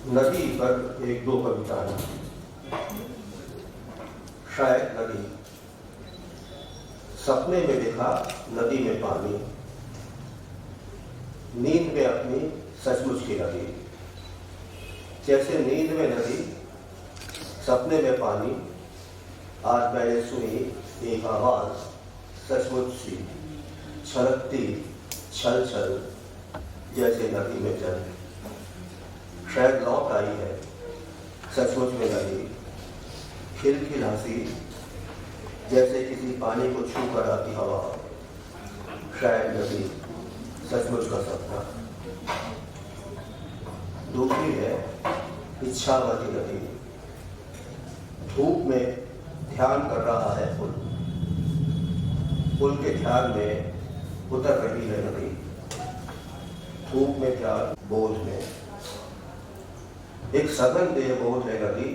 नदी पर एक दो कविताएं। शायद नदी, सपने में देखा नदी में पानी, नींद में अपनी सचमुच की नदी। जैसे नींद में नदी, सपने में पानी, आज मैंने सुनी एक आवाज सचमुच सी, छलकती छल छल जैसे नदी में जल। शायद लौट आई है सचमुच में नदी, खिलखिल हंसी जैसे किसी पानी को छू कर आती हवा। शायद नदी सचमुच का सपना। दूसरी है इच्छावती नदी, धूप में ध्यान कर रहा है पुल, पुल के ध्यान में उतर रही है नदी। धूप में ध्यान, बोझ में एक सघन देह बोझ है नदी।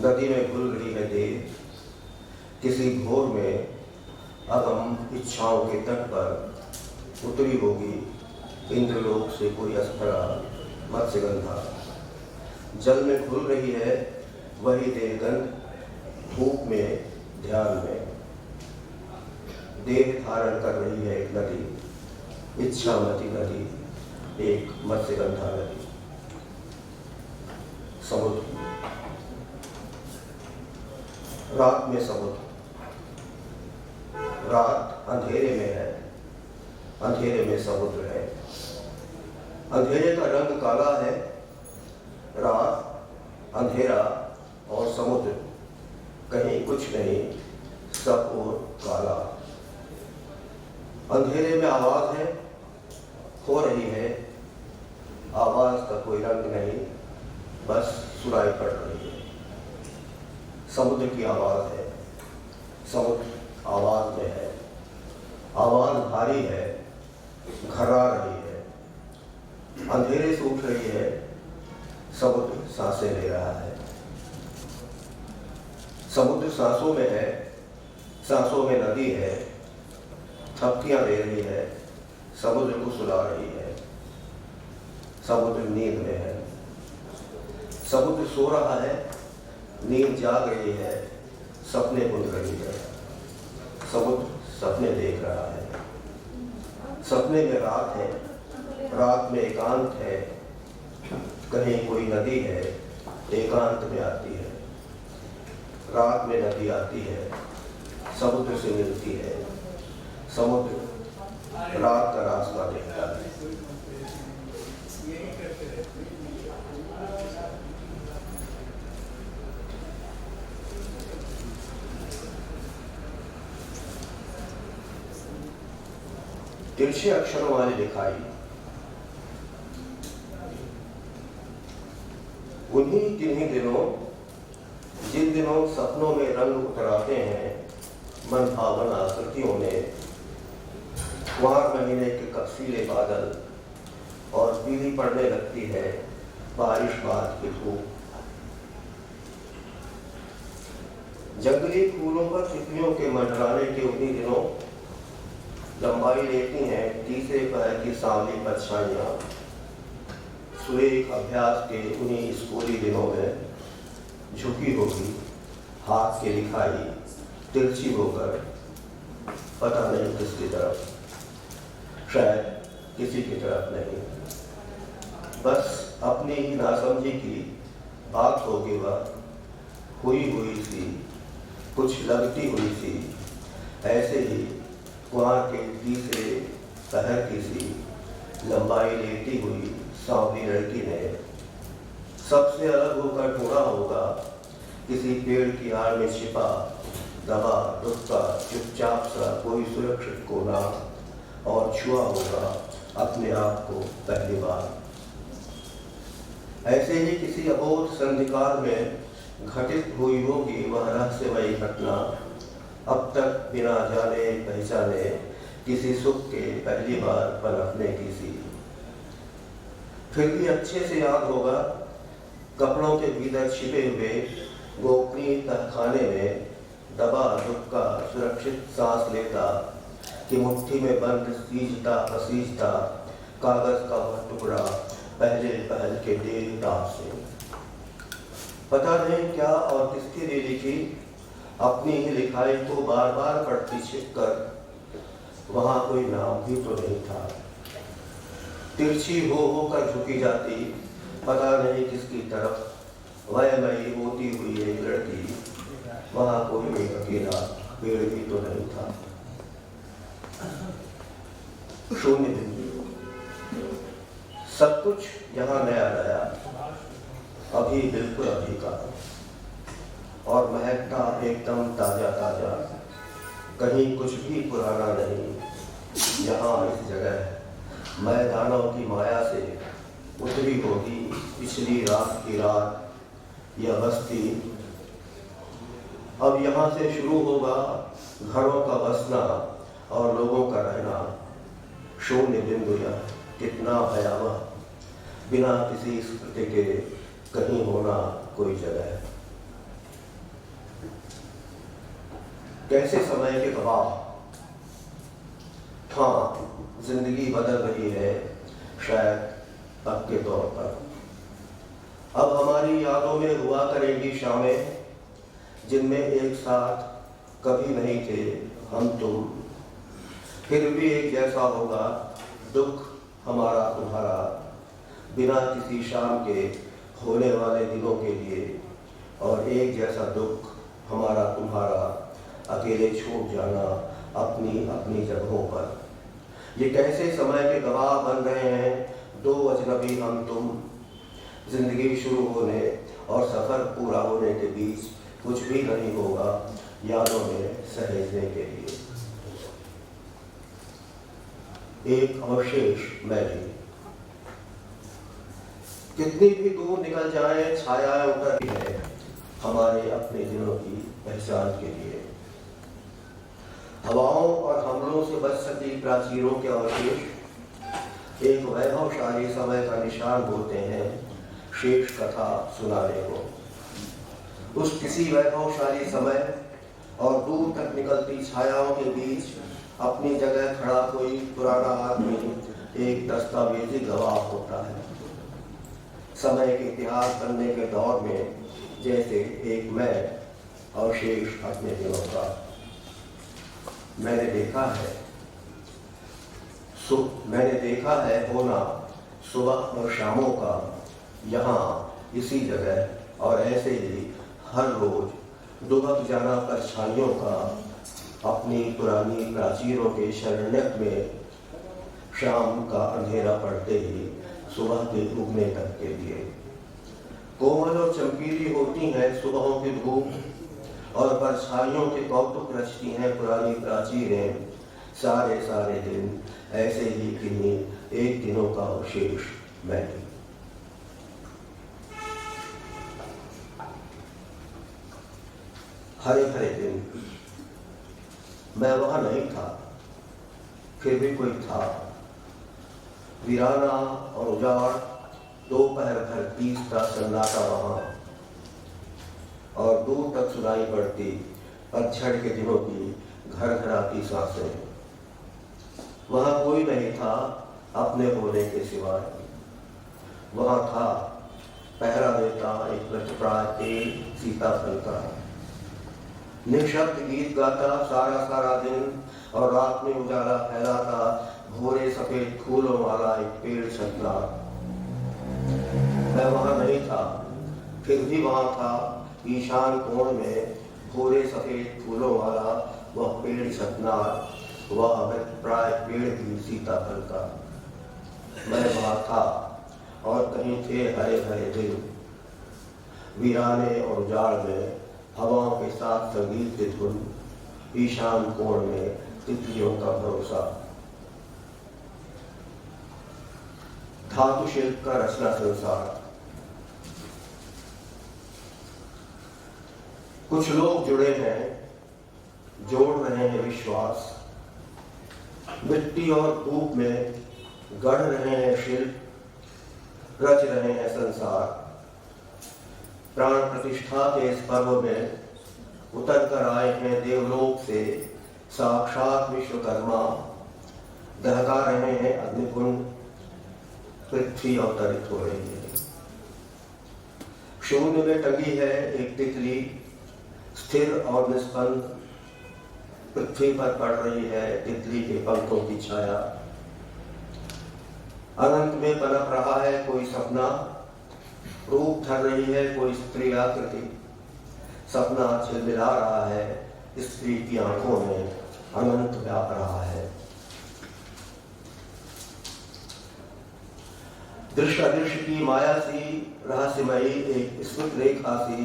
नदी में घुल रही है देह, किसी घोर में अगम इच्छाओं के तट पर उतरी होगी इंद्रलोक से कोई अस्परा मत्स्यगंधा। जल में घुल रही है वही देहगंध, धूप में ध्यान में देह धारण कर रही है एक नदी, इच्छामती नदी, एक मत्स्यगंधा नदी। समुद्र, रात में समुद्र, रात अंधेरे में है, अंधेरे में समुद्र है। अंधेरे का रंग काला है, रात अंधेरा और समुद्र कहीं कुछ नहीं, सब और काला। अंधेरे में आवाज है, हो रही है, आवाज का कोई रंग नहीं, बस सुनाई पड़ रही है। समुद्र की आवाज है, समुद्र आवाज में है, आवाज भारी है, घर्रा रही है। अंधेरे से उठ रही है, समुद्र सांसें ले रहा है। समुद्र सांसों में है, सांसों में नदी है, थपकियां ले रही है, समुद्र को सुला रही है। समुद्र नींद में है, समुद्र सो रहा है, नींद जाग रही है, सपने बुन रही है। समुद्र सपने देख रहा है, सपने में रात है, रात में एकांत है, कहीं कोई नदी है, एकांत में आती है। रात में नदी आती है, समुद्र से मिलती है, समुद्र रात का रास्ता देखता है। तिरछे अक्षरों वाली लिखाई, उन्हीं किन्हीं दिनों जिन दिनों सपनों में रंग उतराते हैं मन भावन आकृतियों ने, कुंवर महीने के कसीले बादल और पीली पड़ने लगती है बारिश बाद की धूप। जंगली फूलों पर तितलियों के मंडराने के उन्हीं दिनों लंबाई लेती हैं तीसरे पहर की सांवली परछाइयां। सुरेख अभ्यास के उन्हीं स्कूली दिनों में झुकी होगी हाथ की लिखाई, तिरछी होकर पता नहीं किसकी तरफ, शायद किसी की तरफ नहीं, बस अपनी ही नासमझी की बात होगी वह, हुई हुई सी, कुछ लगती हुई सी। ऐसे ही वहाँ के तीसरे पहर की सी लंबाई लेती हुई सांवली लड़की ने सबसे अलग होकर ढूंढा होगा किसी पेड़ की आड़ में छिपा, दबा दुबका चुपचाप सा कोई सुरक्षित कोना, और छुआ होगा अपने आप को पहली बार। ऐसे ही किसी अबोध संधिकाल में घटित हुई होगी वह रहस्यमयी घटना, अब तक बिना जाने पहचाने किसी सुख के पहली बार पनपने की सी। फिर भी अच्छे से याद होगा कपड़ों के भीतर छिपे हुए गोपनीय तहखाने में दबा दुबका सुरक्षित सांस लेता कि मुट्ठी में बंद सींचता पसीजता कागज का वह टुकड़ा पहले पहल के देर रात से। पता नहीं क्या और किसके लिए लिखी, अपनी ही लिखाई को बार बार पढ़ती छिप कर। वहां कोई नाम भी तो नहीं था। तिरछी होकर झुकी जाती, पता नहीं किसकी तरफ, वयमयी होती हुई एक लड़की। वहां कोई एक अकेला पेड़ भी तो नहीं था। शून्य बिंदु। सब कुछ यहाँ नया नया, अभी बिल्कुल अभी का, और महकता एकदम ताजा ताजा। कहीं कुछ भी पुराना नहीं। यहाँ इस जगह मैदानों की माया से उतरी होगी पिछली रात की रात या बस्ती। अब यहाँ से शुरू होगा घरों का बसना और लोगों का रहना। शून्य बिंदु यह कितना भयावह, बिना किसी स्मृति के कहीं होना कोई जगह। कैसे समय के गवाह। हाँ, जिंदगी बदल रही है शायद अब के तौर पर। अब हमारी यादों में हुआ करेंगी शामें, जिनमें एक साथ कभी नहीं थे हम तुम। फिर भी एक जैसा होगा दुख हमारा तुम्हारा, बिना किसी शाम के होने वाले दिनों के लिए। और एक जैसा दुख हमारा तुम्हारा, अकेले छूट जाना अपनी अपनी जगहों पर। ये कैसे समय के गवाह बन रहे हैं दो अजनबी हम तुम। जिंदगी शुरू होने और सफर पूरा होने के बीच कुछ भी नहीं होगा यादों में सहेजने के लिए। एक अवशेष मैली। कितनी भी दूर निकल जाए छायाएं उतरती है हमारे अपने दिनों की पहचान के लिए। हवाओं और हमलों से बच सकी प्राचीरों के अवशेष एक वैभवशाली समय का निशान होते हैं शेष कथा सुनाने को। उस किसी वैभवशाली समय और दूर तक निकलती छायाओं के बीच अपनी जगह खड़ा कोई पुराना आदमी एक दस्तावेजी गवाह होता है। समय के इतिहास बनने के दौर में जैसे एक मैं अवशेष अपने दिनों का। मैंने देखा है होना सुबह और शामों का यहाँ इसी जगह, और ऐसे ही हर रोज दुबक जाना परछाइयों का अपनी पुरानी प्राचीरों के शरण्यक में। शाम का अंधेरा पड़ते ही सुबह के उगने तक के लिए कोमल और चमकीली होती हैं सुबहों की धूप, और परछाइयों के कौतुक रचती हैं पुरानी प्राचीरें। सारे सारे दिन ऐसे ही किन्हीं एक दिनों का अवशेष मैंने। हरे हरे दिन। मैं वहां नहीं था, फिर भी कोई था। वीराना और उजाड़, दोपहर भर तीसरा सन्नाटा वहां, और दूर तक सुनाई पड़ती पतझड़ के दिनों की घर घराती सांसें। वहां कोई नहीं था अपने होने के सिवाय। वहां था पहरा देता एक लटपटाते सीताफल का, निःशब्द गीत गाता सारा सारा दिन, और रात में उजाला फैलाता भोरे सफेद फूलों वाला एक पेड़ छतला। मैं वहां नहीं था, फिर भी वहां था ईशान कोण में भूरे सफेद फूलों वाला वह पेड़ छतनार, वह प्राय पेड़ भी सीताफल का। मैं वहां था, और कहीं थे हरे हरे दिन। वीराने और उजाड़ में हवाओं के साथ संगीत की धुन, ईशान कोण में तितलियों का भरोसा। धातु शिल्प का रचना संसार। कुछ लोग जुड़े हैं, जोड़ रहे हैं विश्वास। मिट्टी और धूप में गढ़ रहे हैं शिल्प, रच रहे हैं संसार। प्राण प्रतिष्ठा के इस पर्व में उतर कर आए हैं देवलोक से साक्षात विश्वकर्मा। दहका रहे हैं अग्निकुंड, पृथ्वी अवतरित हो रही है। शून्य में टंगी है एक तितली, स्थिर और निष्पन्द पृथ्वी पर पड़ रही है तितली के पंखों की छाया। अनंत में पनप रहा है कोई सपना, रूप धर रही है कोई स्त्री आकृति। सपना झिलमिला रहा है स्त्री की आंखों में, अनंत व्याप रहा है। दृश्य अदृश्य की माया सी रहस्यमयी एक स्मृत रेखा सी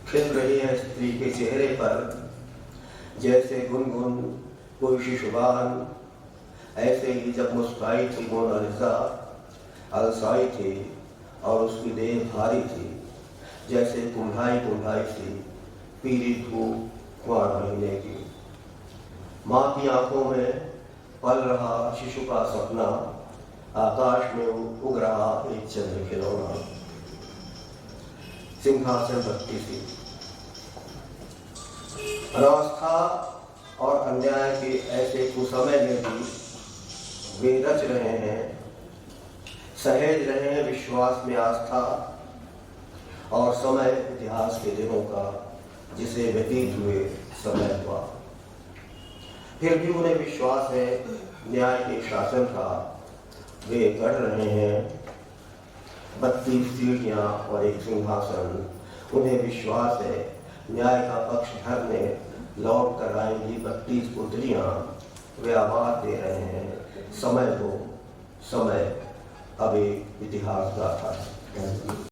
खिल रही है स्त्री के चेहरे पर। जैसे गुनगुन कोई शिशुगान, ऐसे ही जब मुस्कुराई थी मोनालिसा, अलसाई थी और उसकी देह भारी थी, जैसे कुम्हाई कुम्हाई सी पीली धूप कुंवर महीने की। माँ की आंखों में पल रहा शिशु का सपना, आकाश में उग रहा एक चंद्र खिलौना। सिंहासन भक्ति सी अनास्था और अन्याय के ऐसे कुसमय में भी वे रच रहे हैं, सहेज रहे हैं विश्वास में आस्था और समय इतिहास के दिनों का जिसे व्यतीत हुए समय हुआ। फिर भी उन्हें विश्वास है न्याय के शासन का। वे गढ़ रहे हैं 32 सीढ़ियां और एक सिंहासन। उन्हें विश्वास है न्याय का पक्ष धरने लौट कर आएंगी 32 पुतलियां। वे आवाज दे रहे हैं समय दो समय, अब एक इतिहास गाथा है।